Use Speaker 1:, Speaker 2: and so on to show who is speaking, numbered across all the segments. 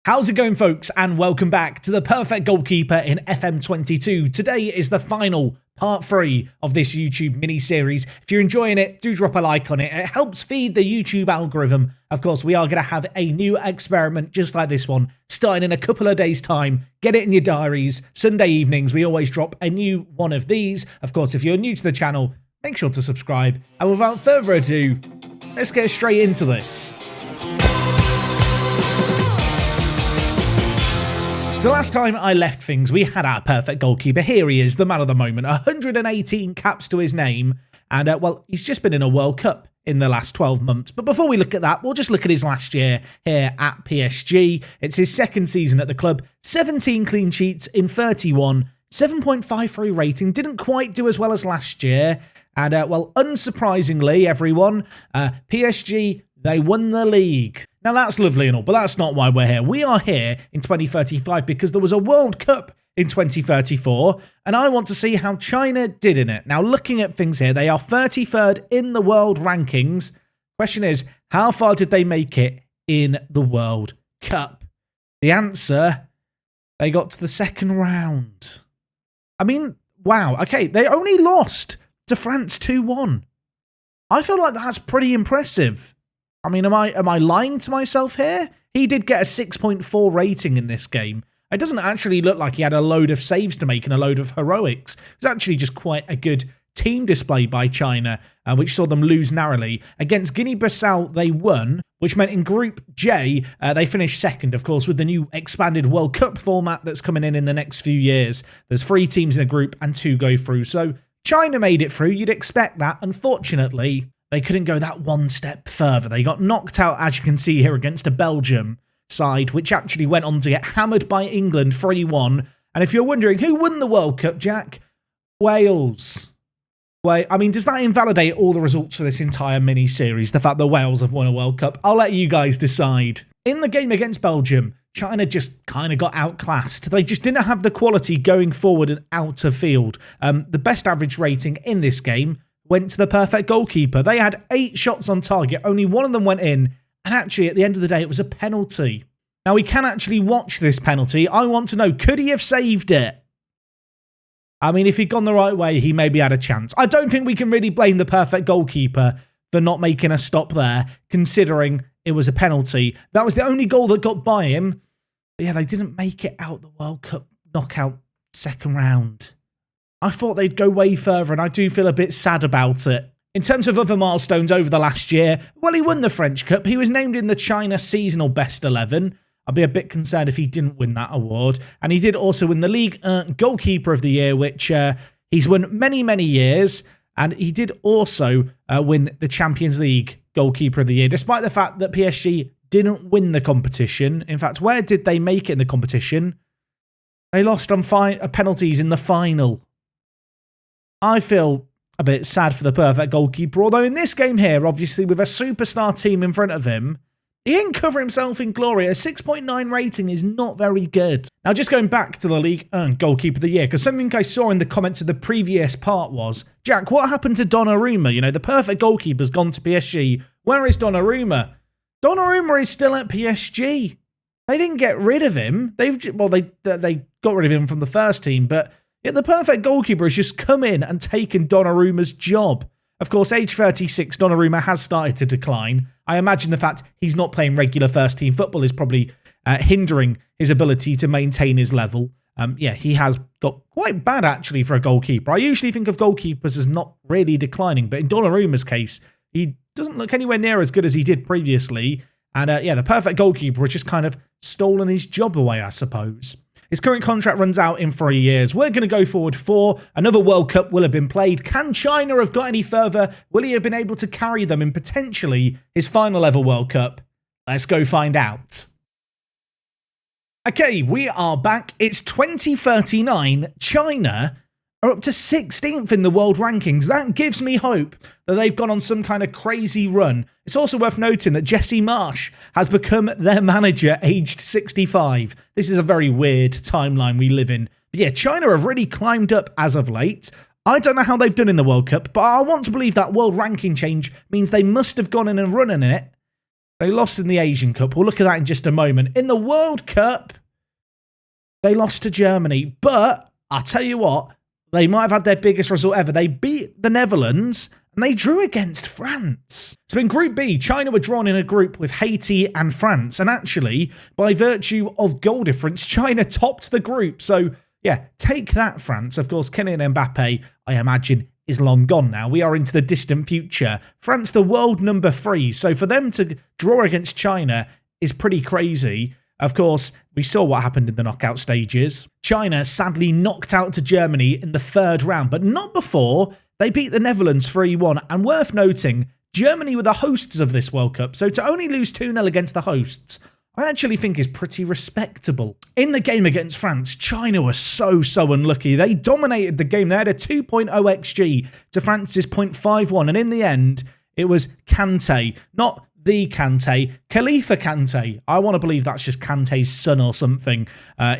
Speaker 1: How's it going, folks, and welcome back to the perfect goalkeeper in FM22. Today is the final part 3 of this YouTube mini-series. If you're enjoying it, do drop a like on it. It helps feed the YouTube algorithm. Of course, we are going to have a new experiment just like this one, starting in a couple of days' time. Get it in your diaries. Sunday evenings, we always drop a new one of these. Of course, if you're new to the channel, make sure to subscribe. And without further ado, let's get straight into this. So last time I left things, we had our perfect goalkeeper. Here he is, the man of the moment. 118 caps to his name. And, well, he's just been in a World Cup in the last 12 months. But before we look at that, we'll just look at his last year here at PSG. It's his second season at the club. 17 clean sheets in 31. 7.53 rating. Didn't quite do as well as last year. And, well, unsurprisingly, everyone, PSG, they won the league. Now, that's lovely and all, but that's not why we're here. We are here in 2035 because there was a World Cup in 2034, and I want to see how China did in it. Now, looking at things here, they are 33rd in the world rankings. Question is, how far did they make it in the World Cup? The answer, they got to the second round. I mean, wow. Okay, they only lost to France 2-1. I feel like that's pretty impressive. I mean, am I lying to myself here? He did get a 6.4 rating in this game. It doesn't actually look like he had a load of saves to make and a load of heroics. It was actually just quite a good team display by China, which saw them lose narrowly. Against Guinea-Bissau, they won, which meant in Group J, they finished second, of course, with the new expanded World Cup format that's coming in the next few years. There's 3 teams in a group and 2 go through. So China made it through. You'd expect that. Unfortunately, they couldn't go that one step further. They got knocked out, as you can see here, against a Belgium side, which actually went on to get hammered by England 3-1. And if you're wondering, who won the World Cup, Jack? Wales. Well, I mean, does that invalidate all the results for this entire mini-series, the fact that Wales have won a World Cup? I'll let you guys decide. In the game against Belgium, China just kind of got outclassed. They just didn't have the quality going forward and out of field. The best average rating in this game went to the perfect goalkeeper. They had 8 shots on target. Only one of them went in. And actually, at the end of the day, it was a penalty. Now, we can actually watch this penalty. I want to know, could he have saved it? I mean, if he'd gone the right way, he maybe had a chance. I don't think we can really blame the perfect goalkeeper for not making a stop there, considering it was a penalty. That was the only goal that got by him. But yeah, they didn't make it out the World Cup knockout second round. I thought they'd go way further, and I do feel a bit sad about it. In terms of other milestones over the last year, well, he won the French Cup. He was named in the China Seasonal Best 11. I'd be a bit concerned if he didn't win that award. And he did also win the League Goalkeeper of the Year, which he's won many, many years. And he did also win the Champions League Goalkeeper of the Year, despite the fact that PSG didn't win the competition. In fact, where did they make it in the competition? They lost on penalties in the final. I feel a bit sad for the perfect goalkeeper, although in this game here, obviously with a superstar team in front of him, he didn't cover himself in glory. A 6.9 rating is not very good. Now, just going back to the League Goalkeeper of the Year, because something I saw in the comments of the previous part was, Jack, what happened to Donnarumma? You know, the perfect goalkeeper's gone to PSG. Where is Donnarumma? Donnarumma is still at PSG. They didn't get rid of him. They got rid of him from the first team, but yet the perfect goalkeeper has just come in and taken Donnarumma's job. Of course, age 36, Donnarumma has started to decline. I imagine the fact he's not playing regular first-team football is probably hindering his ability to maintain his level. Yeah, he has got quite bad, actually, for a goalkeeper. I usually think of goalkeepers as not really declining, but in Donnarumma's case, he doesn't look anywhere near as good as he did previously. And yeah, the perfect goalkeeper has just kind of stolen his job away, I suppose. His current contract runs out in 3 years. We're going to go forward 4. Another World Cup will have been played. Can China have got any further? Will he have been able to carry them in potentially his final ever World Cup? Let's go find out. Okay, we are back. It's 2039. China are up to 16th in the world rankings. That gives me hope that they've gone on some kind of crazy run. It's also worth noting that Jesse Marsch has become their manager, aged 65. This is a very weird timeline we live in. But yeah, China have really climbed up as of late. I don't know how they've done in the World Cup, but I want to believe that world ranking change means they must have gone in and run in it. They lost in the Asian Cup. We'll look at that in just a moment. In the World Cup, they lost to Germany. But I'll tell you what, they might have had their biggest result ever. They beat the Netherlands and they drew against France. So in Group B, China were drawn in a group with Haiti and France. And actually, by virtue of goal difference, China topped the group. So yeah, take that, France. Of course, Kylian Mbappe, I imagine, is long gone now. We are into the distant future. France, the world number 3. So for them to draw against China is pretty crazy. Of course, we saw what happened in the knockout stages. China sadly knocked out to Germany in the 3rd round, but not before they beat the Netherlands 3-1. And worth noting, Germany were the hosts of this World Cup, so to only lose 2-0 against the hosts, I actually think is pretty respectable. In the game against France, China was so unlucky. They dominated the game. They had a 2.0 XG to France's 0.51, and in the end, it was Kante, not the Kante, Khalifa Kante. I want to believe that's just Kante's son or something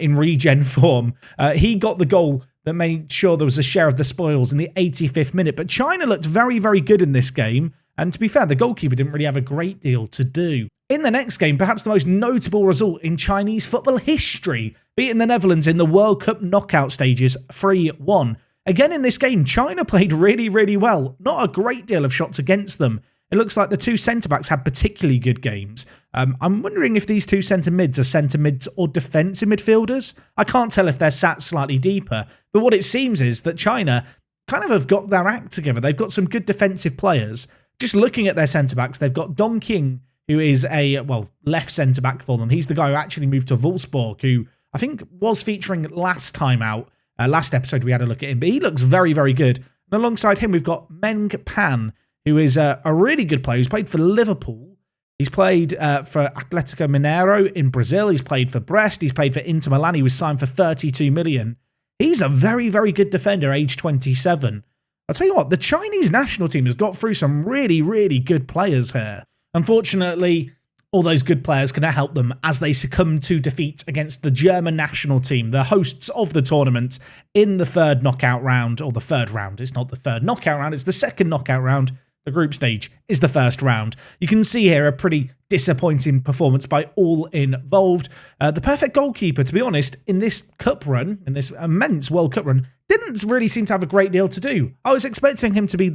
Speaker 1: in regen form. He got the goal that made sure there was a share of the spoils in the 85th minute. But China looked very good in this game. And to be fair, the goalkeeper didn't really have a great deal to do. In the next game, perhaps the most notable result in Chinese football history, beating the Netherlands in the World Cup knockout stages 3-1. Again, in this game, China played really well. Not a great deal of shots against them. It looks like the 2 centre-backs had particularly good games. I'm wondering if these 2 centre-mids are centre-mids or defensive midfielders. I can't tell if they're sat slightly deeper. But what it seems is that China kind of have got their act together. They've got some good defensive players. Just looking at their centre-backs, they've got Dong Qing, who is a, left centre-back for them. He's the guy who actually moved to Wolfsburg, who I think was featuring last time out. Last episode we had a look at him, but he looks very good. And alongside him, we've got Meng Pan, who is a really good player. He's played for Liverpool. He's played for Atletico Mineiro in Brazil. He's played for Brest. He's played for Inter Milan. He was signed for 32 million. He's a very good defender, age 27. I'll tell you what, the Chinese national team has got through some really good players here. Unfortunately, all those good players cannot help them as they succumb to defeat against the German national team, the hosts of the tournament, in the 3rd knockout round, or the 3rd round. It's not the 3rd knockout round, it's the 2nd knockout round. The group stage is the 1st round. You can see here a pretty disappointing performance by all involved. The perfect goalkeeper, to be honest, in this cup run, in this immense World Cup run, didn't really seem to have a great deal to do. I was expecting him to be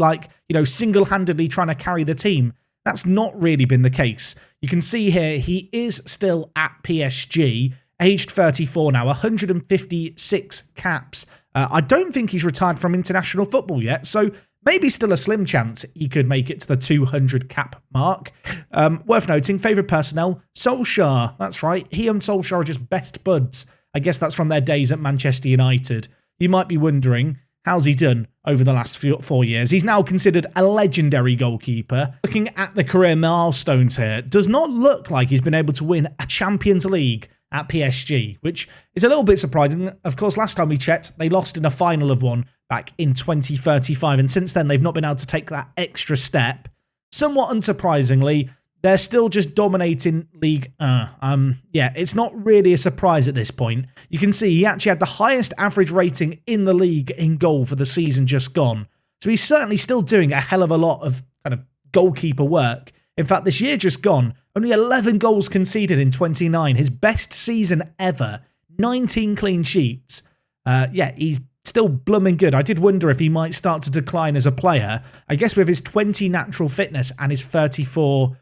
Speaker 1: single-handedly trying to carry the team. That's not really been the case. You can see here he is still at PSG, aged 34 now, 156 caps. I don't think he's retired from international football yet, so maybe still a slim chance he could make it to the 200 cap mark. Worth noting, favourite personnel, Solskjaer. That's right, he and Solskjaer are just best buds. I guess that's from their days at Manchester United. You might be wondering, how's he done over the last 4 years? He's now considered a legendary goalkeeper. Looking at the career milestones here, does not look like he's been able to win a Champions League at PSG, which is a little bit surprising. Of course, last time we checked, they lost in a final of one back in 2035, and since then they've not been able to take that extra step. Somewhat unsurprisingly, they're still just dominating League 1. Yeah, it's not really a surprise at this point. You can see he actually had the highest average rating in the league in goal for the season just gone. So he's certainly still doing a hell of a lot of kind of goalkeeper work. In fact, this year just gone, only 11 goals conceded in 29. His best season ever. 19 clean sheets. Yeah, he's still blooming good. I did wonder if he might start to decline as a player. I guess with his 20 natural fitness and his 34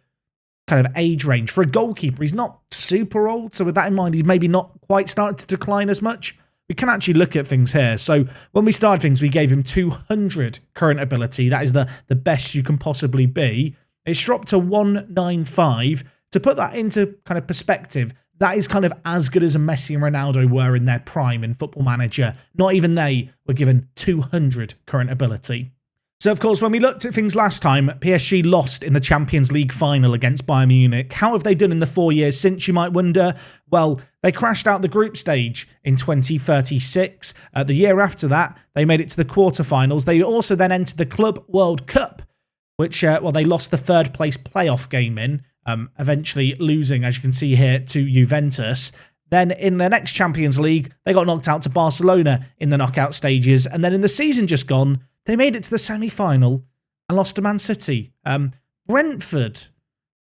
Speaker 1: kind of age range. For a goalkeeper, he's not super old. So with that in mind, he's maybe not quite started to decline as much. We can actually look at things here. So when we started things, we gave him 200 current ability. That is the best you can possibly be. It's dropped to 195. To put that into kind of perspective, that is kind of as good as a Messi and Ronaldo were in their prime in Football Manager. Not even they were given 200 current ability. So, of course, when we looked at things last time, PSG lost in the Champions League final against Bayern Munich. How have they done in the 4 years since, you might wonder? Well, they crashed out the group stage in 2036. The year after that, they made it to the quarterfinals. They also then entered the Club World Cup, which, they lost the 3rd place playoff game in, eventually losing, as you can see here, to Juventus. Then in the next Champions League, they got knocked out to Barcelona in the knockout stages. And then in the season just gone, they made it to the semi-final and lost to Man City. Brentford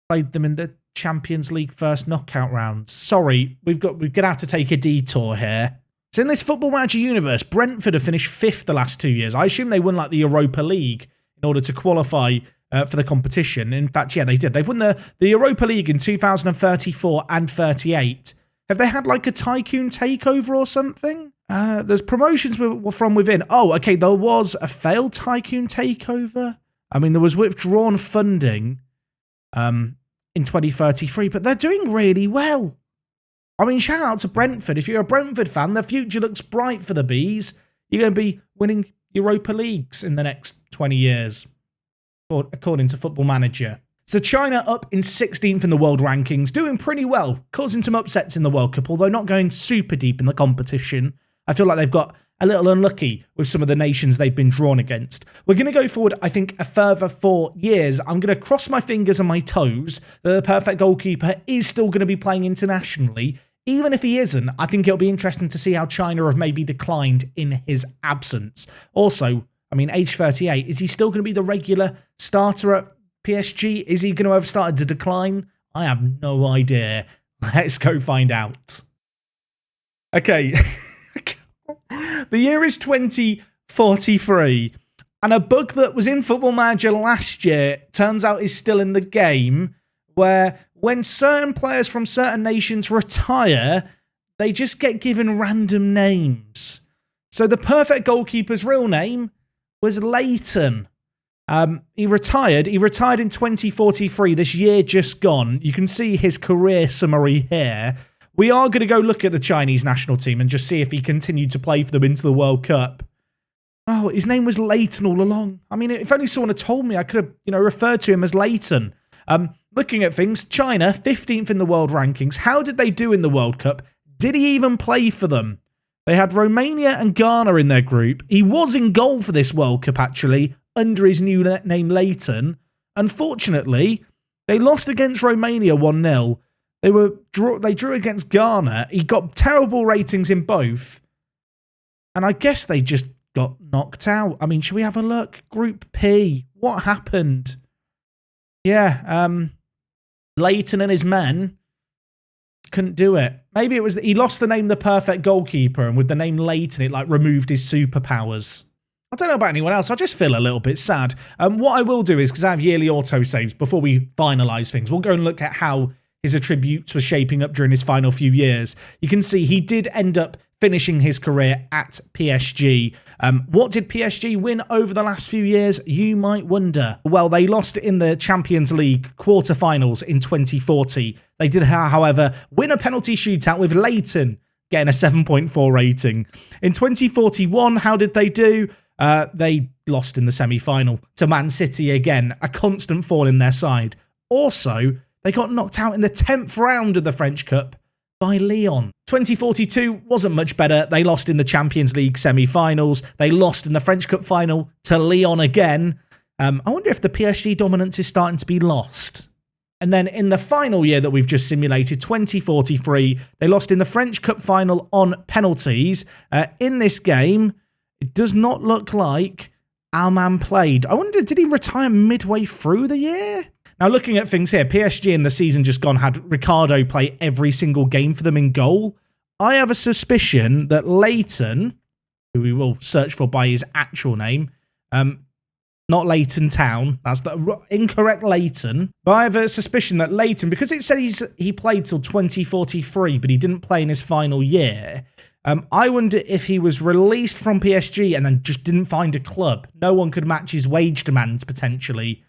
Speaker 1: played them in the Champions League first knockout rounds? Sorry, we're going to have to take a detour here. So in this Football Manager universe, Brentford have finished 5th the last 2 years. I assume they won like the Europa League in order to qualify for the competition. In fact, yeah, they did. They've won the Europa League in 2034 and 38. Have they had like a tycoon takeover or something? There's promotions from within. Oh, okay, there was a failed tycoon takeover. I mean, there was withdrawn funding in 2033, but they're doing really well. I mean, shout out to Brentford. If you're a Brentford fan, the future looks bright for the Bees. You're going to be winning Europa Leagues in the next 20 years, according to Football Manager. So China up in 16th in the world rankings, doing pretty well, causing some upsets in the World Cup, although not going super deep in the competition. I feel like they've got a little unlucky with some of the nations they've been drawn against. We're going to go forward, I think, a further 4 years. I'm going to cross my fingers and my toes that the perfect goalkeeper is still going to be playing internationally. Even if he isn't, I think it'll be interesting to see how China have maybe declined in his absence. Also, I mean, age 38, is he still going to be the regular starter at PSG? Is he going to have started to decline? I have no idea. Let's go find out. Okay. The year is 2043, and a bug that was in Football Manager last year turns out is still in the game, where when certain players from certain nations retire, they just get given random names. So the perfect goalkeeper's real name was Leighton. He retired in 2043, this year just gone. You can see his career summary here. We are going to go look at the Chinese national team and just see if he continued to play for them into the World Cup. Oh, his name was Leighton all along. I mean, if only someone had told me, I could have, referred to him as Leighton. Looking at things, China, 15th in the world rankings. How did they do in the World Cup? Did he even play for them? They had Romania and Ghana in their group. He was in goal for this World Cup, actually, under his new name, Leighton. Unfortunately, they lost against Romania 1-0. They drew against Ghana. He got terrible ratings in both. And I guess they just got knocked out. I mean, should we have a look? Group P. What happened? Yeah, Leighton and his men couldn't do it. Maybe it was that he lost the name The Perfect Goalkeeper, and with the name Leighton, it removed his superpowers. I don't know about anyone else. I just feel a little bit sad. What I will do is, because I have yearly autosaves, before we finalise things, we'll go and look at how his attributes were shaping up during his final few years. You can see he did end up finishing his career at PSG. What did PSG win over the last few years? You might wonder. Well, they lost in the Champions League quarterfinals in 2040. They did, however, win a penalty shootout with Leighton getting a 7.4 rating. In 2041, how did they do? They lost in the semi-final to Man City again, a constant fall in their side. Also, they got knocked out in the 10th round of the French Cup by Lyon. 2042 wasn't much better. They lost in the Champions League semi-finals. They lost in the French Cup final to Lyon again. I wonder if the PSG dominance is starting to be lost. And then in the final year that we've just simulated, 2043, they lost in the French Cup final on penalties. In this game, it does not look like our man played. I wonder, did he retire midway through the year? Now, looking at things here, PSG in the season just gone had Ricardo play every single game for them in goal. I have a suspicion that Leighton, who we will search for by his actual name, not Leighton Town, that's the incorrect Leighton, but I have a suspicion that Leighton, because it said he played till 2043, but he didn't play in his final year, I wonder if he was released from PSG and then just didn't find a club. No one could match his wage demands, potentially,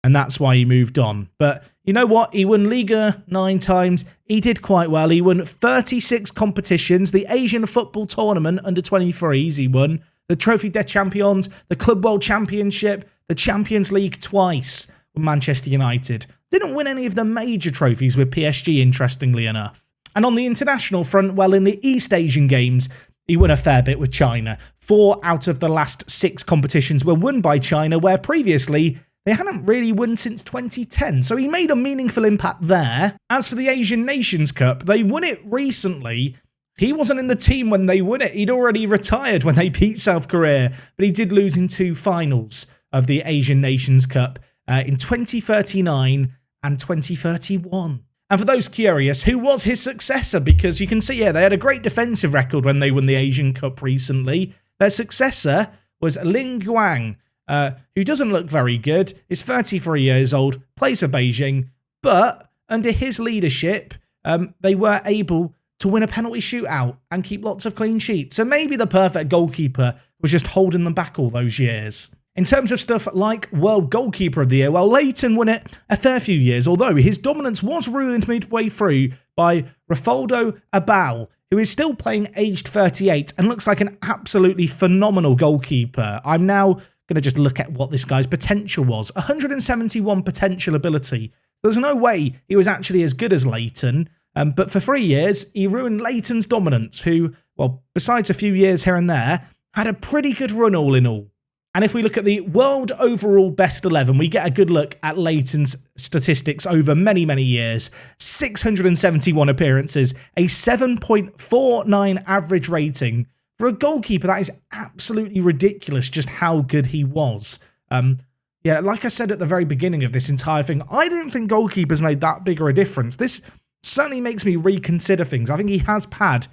Speaker 1: and that's why he moved on. But you know what? He won Liga 9 times. He did quite well. He won 36 competitions. The Asian Football Tournament under 23s he won. The Trophée des Champions, the Club World Championship, the Champions League twice with Manchester United. Didn't win any of the major trophies with PSG, interestingly enough. And on the international front, well, in the East Asian Games, he won a fair bit with China. 4 out of the last 6 competitions were won by China, where previously they hadn't really won since 2010, so he made a meaningful impact there. As for the Asian Nations Cup, they won it recently. He wasn't in the team when they won it. He'd already retired when they beat South Korea, but he did lose in 2 finals of the Asian Nations Cup in 2039 and 2031. And for those curious, who was his successor? Because you can see here, they had a great defensive record when they won the Asian Cup recently. Their successor was Ling Guang, who doesn't look very good, is 33 years old, plays for Beijing, but under his leadership, they were able to win a penalty shootout and keep lots of clean sheets. So maybe the perfect goalkeeper was just holding them back all those years. In terms of stuff like World Goalkeeper of the Year, well, Leighton won it a fair few years, although his dominance was ruined midway through by Rafaldo Abal, who is still playing aged 38 and looks like an absolutely phenomenal goalkeeper. I'm now going to just look at what this guy's potential was. 171 potential ability. There's no way he was actually as good as Leighton, but for 3 years, he ruined Leighton's dominance, who, well, besides a few years here and there, had a pretty good run all in all. And if we look at the world overall best 11, we get a good look at Leighton's statistics over many, many years. 671 appearances, a 7.49 average rating. For a goalkeeper, that is absolutely ridiculous just how good he was. Yeah, like I said at the very beginning of this entire thing, I didn't think goalkeepers made that bigger a difference. This certainly makes me reconsider things. I think he has had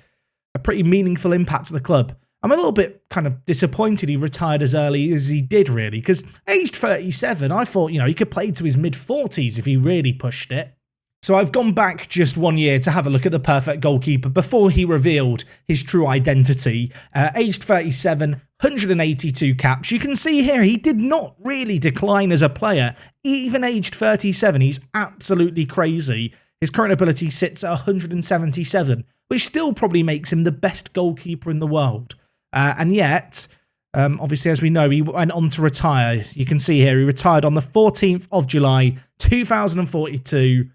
Speaker 1: a pretty meaningful impact to the club. I'm a little bit kind of disappointed he retired as early as he did, really, because aged 37, I thought, he could play to his mid-40s if he really pushed it. So I've gone back just 1 year to have a look at the perfect goalkeeper before he revealed his true identity. Aged 37, 182 caps. You can see here he did not really decline as a player. Even aged 37, he's absolutely crazy. His current ability sits at 177, which still probably makes him the best goalkeeper in the world. And yet, obviously, as we know, he went on to retire. You can see here, he retired on the 14th of July, 2042.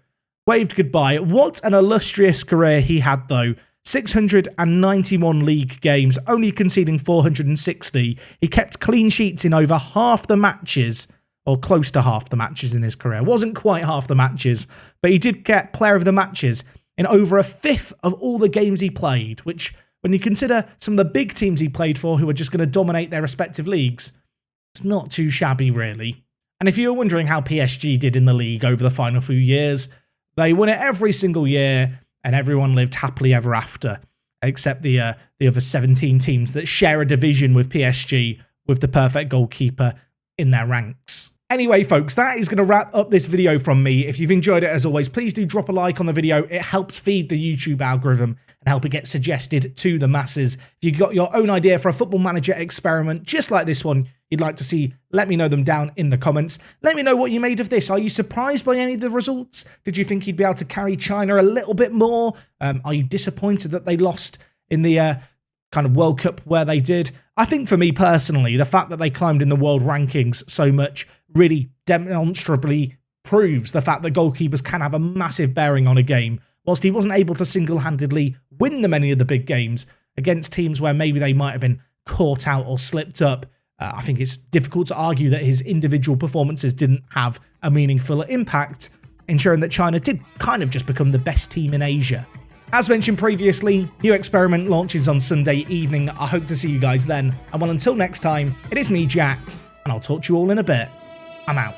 Speaker 1: Waved goodbye. What an illustrious career he had, though. 691 league games, only conceding 460. He kept clean sheets in over half the matches, or close to half the matches in his career. Wasn't quite half the matches, but he did get player of the matches in over a fifth of all the games he played, which, when you consider some of the big teams he played for who are just going to dominate their respective leagues, it's not too shabby, really. And if you were wondering how PSG did in the league over the final few years, they won it every single year, and everyone lived happily ever after, except the other 17 teams that share a division with PSG with the perfect goalkeeper in their ranks. Anyway, folks, that is going to wrap up this video from me. If you've enjoyed it, as always, please do drop a like on the video. It helps feed the YouTube algorithm and help it get suggested to the masses. If you've got your own idea for a Football Manager experiment, just like this one, you'd like to see, let me know them down in the comments. Let me know what you made of this. Are you surprised by any of the results? Did you think you'd be able to carry China a little bit more? Are you disappointed that they lost in the kind of World Cup where they did? I think for me personally, the fact that they climbed in the world rankings so much really demonstrably proves the fact that goalkeepers can have a massive bearing on a game. Whilst he wasn't able to single-handedly win them any of the big games against teams where maybe they might have been caught out or slipped up, I think it's difficult to argue that his individual performances didn't have a meaningful impact, ensuring that China did kind of just become the best team in Asia. As mentioned previously, new experiment launches on Sunday evening. I hope to see you guys then. And well, until next time, it is me, Jack, and I'll talk to you all in a bit. I'm out.